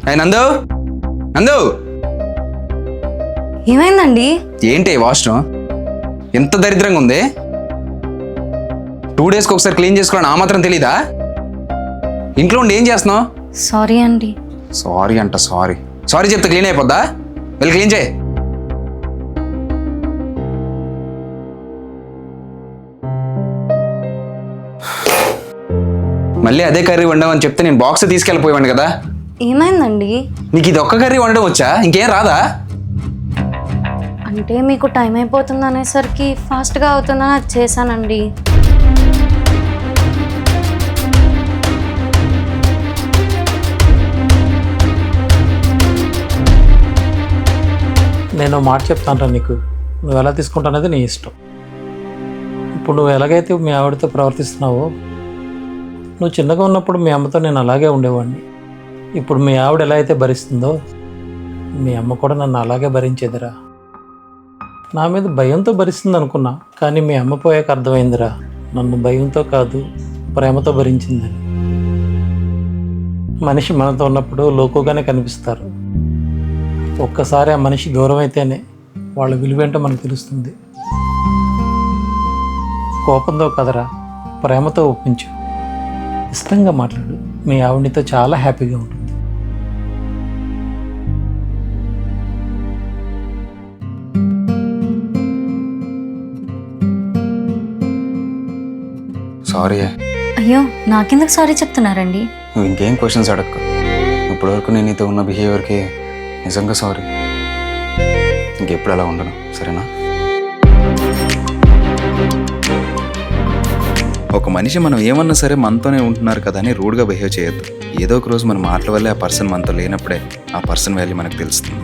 అయ్యి నందు, నందు ఏమైందండి? ఏంటి వాష్రూమ్ ఎంత దరిద్రంగా ఉంది? 2 డేస్కి ఒకసారి క్లీన్ చేసుకోవడం ఆ మాత్రం తెలీదా? ఇంట్లో ఉండి ఏం చేస్తున్నావు? సారీ అండి. సారీ అంట సారీ. సారీ చెప్తే క్లీన్ అయిపోద్దా? వెళ్ళి క్లీన్ చేయి. మళ్ళీ అదే కర్రీ వండమని చెప్తే నేను బాక్స్ తీసుకెళ్ళిపోయాను కదా. ఏమైందండి? నీకు ఇది ఒక్క కర్రీ వండడం వచ్చా? ఇంకేం రాదా? అంటే మీకు టైం అయిపోతుంది అనేసరికి ఫాస్ట్గా అవుతుందని అది చేశానండి. నేను మాట చెప్తాను నీకు, నువ్వు ఎలా తీసుకుంటానేది నీ ఇష్టం. ఇప్పుడు నువ్వు ఎలాగైతే మీ ఆవిడతో ప్రవర్తిస్తున్నావో, నువ్వు చిన్నగా ఉన్నప్పుడు మీ అమ్మతో నేను అలాగే ఉండేవాడిని. ఇప్పుడు మీ ఆవిడ ఎలా అయితే భరిస్తుందో మీ అమ్మ కూడా నన్ను అలాగే భరించేదిరా. నా మీద భయంతో భరిస్తుంది అనుకున్నా, కానీ మీ అమ్మ పోయాక అర్థమైందిరా నన్ను భయంతో కాదు ప్రేమతో భరించిందని. మనిషి మనతో ఉన్నప్పుడు లోకుగానే కనిపిస్తారు. ఒక్కసారి ఆ మనిషి దూరం అయితేనే వాళ్ళ విలువేంటో మనకు తెలుస్తుంది. కోపంతో కదరా, ప్రేమతో ఒప్పించు, ఇష్టంగా మాట్లాడు. మీ ఆవిడనితో చాలా హ్యాపీగా ఉంటుంది. సారీ. అయ్యో, నాకెందుకు సారీ చెప్తున్నారండి? నువ్వు ఇంకేం క్వశ్చన్స్ అడగకు. ఇప్పటివరకు నేను నీతో ఉన్న బిహేవియర్కి నిజంగా సారీ. ఇంకెప్పుడు అలా ఉండను, సరేనా? ఒక మనిషి మనం ఏమన్నా సరే మనతోనే ఉంటున్నారు కదా అని రూడ్గా బిహేవ్ చేయొద్దు. ఏదో ఒక రోజు మన మాటల వల్లే ఆ పర్సన్ మనతో లేనప్పుడే ఆ పర్సన్ వాల్యూ మనకు తెలుస్తుంది.